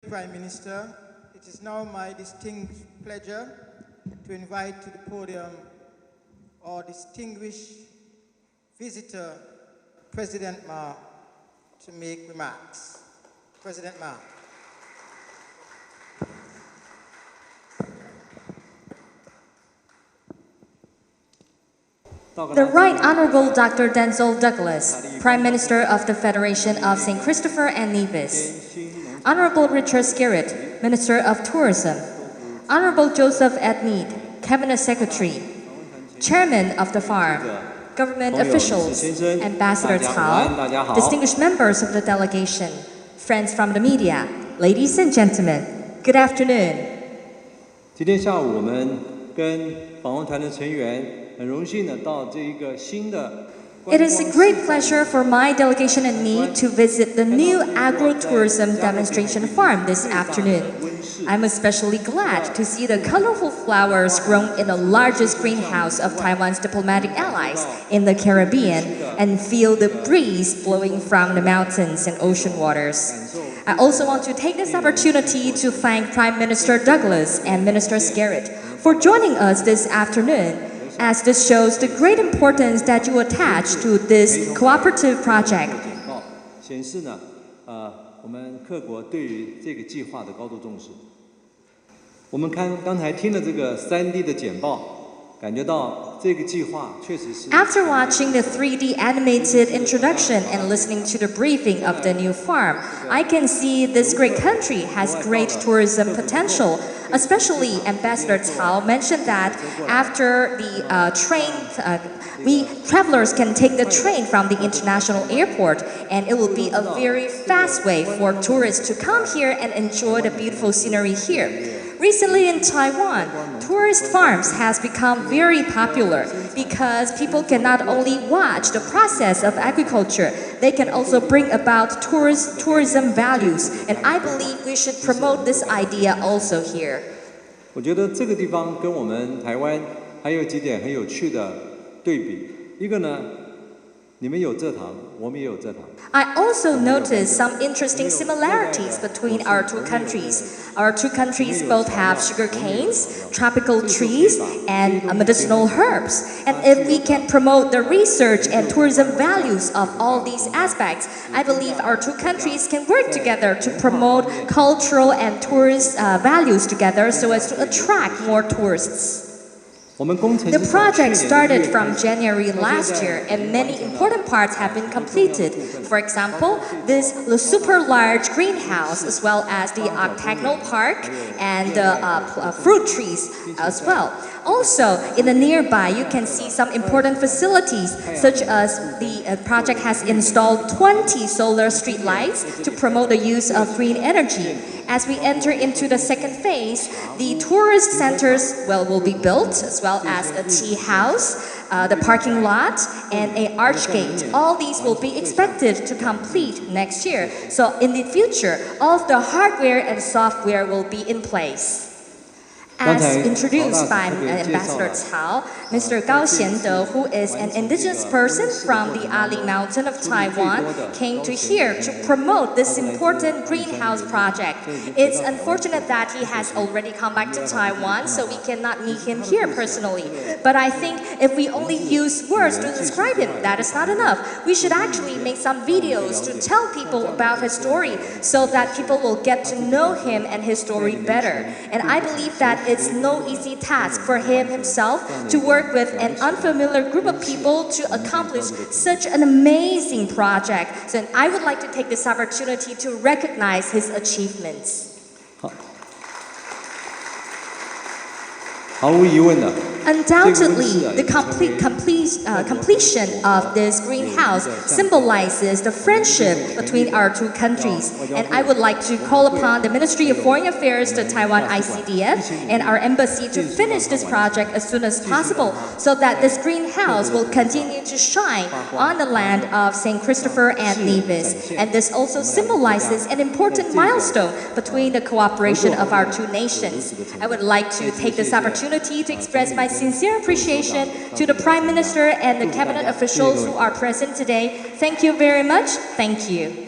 Prime Minister, it is now my distinct pleasure to invite to the podium our distinguished visitor, President Ma, to make remarks. President Ma. The Right Honorable Dr. Denzil Douglas, Prime Minister of the Federation of St. Christopher and Nevis. Honorable Richard Skerritt, Minister of Tourism. Honorable Joseph Edmead, Cabinet Secretary. Chairman of the Farm, government officials, Ambassador Cao, distinguished members of the delegation, friends from the media, ladies and gentlemen, good afternoon. 今天下午我们跟访问团的成员很荣幸的到这一个新的 It is a great pleasure for my delegation and me to visit the new agro-tourism demonstration farm this afternoon. I'm especially glad to see the colorful flowers grown in the largest greenhouse of Taiwan's diplomatic allies in the Caribbean and feel the breeze blowing from the mountains and ocean waters. I also want to take this opportunity to thank Prime Minister Douglas and Minister Skerritt for joining us this afternoon, as this shows the great importance that you attach to this cooperative project. 显示呢，我们各国对于这个计划的高度重视。我们刚才听了这个3D 的简报，感觉到这个计划确实是。After watching the 3D animated introduction and listening to the briefing of the new farm, I can see this great country has great tourism potential. Especially, Ambassador Cao mentioned that after the travelers can take the train from the international airport, and it will be a very fast way for tourists to come here and enjoy the beautiful scenery here. Recently in Taiwan, tourist farms has become very popular because people can not only watch the process of agriculture, they can also bring about tourism values, and I believe we should promote this idea also here. 我觉得这个地方跟我们台湾还有几点很有趣的对比，一个呢，你们有蔗糖，我们也有蔗糖。I also noticed some interesting similarities between our two countries. Our two countries both have sugar canes, tropical trees, and medicinal herbs. And if we can promote the research and tourism values of all these aspects, I believe our two countries can work together to promote cultural and tourist values together so as to attract more tourists. The project started from January last year, and many important parts have been completed. For example, this super large greenhouse, as well as the octagonal park and the fruit trees as well. Also, in the nearby, you can see some important facilities, such as the project has installed 20 solar street lights to promote the use of green energy. As we enter into the second phase, the tourist centers will be built, as well as a tea house, the parking lot, and an arch gate. All these will be expected to complete next year. So in the future, all of the hardware and software will be in place. As introduced by Ambassador Cao, Mr. Gao Xiande, who is an indigenous person from the Ali Mountain of Taiwan, came to here to promote this important greenhouse project. It's unfortunate that he has already come back to Taiwan, so we cannot meet him here personally. But I think if we only use words to describe him, that is not enough. We should actually make some videos to tell people about his story so that people will get to know him and his story better. And I believe that it's no easy task for him himself to work with an unfamiliar group of people to accomplish such an amazing project. So I would like to take this opportunity to recognize his achievements. 毫无疑问的。 Undoubtedly, the completion of this greenhouse symbolizes the friendship between our two countries. And I would like to call upon the Ministry of Foreign Affairs, the Taiwan ICDF, and our embassy to finish this project as soon as possible so that this greenhouse will continue to shine on the land of St. Christopher and Nevis. And this also symbolizes an important milestone between the cooperation of our two nations. I would like to take this opportunity to express my sincere appreciation to the Prime Minister and the cabinet officials who are present today. Thank you very much. Thank you.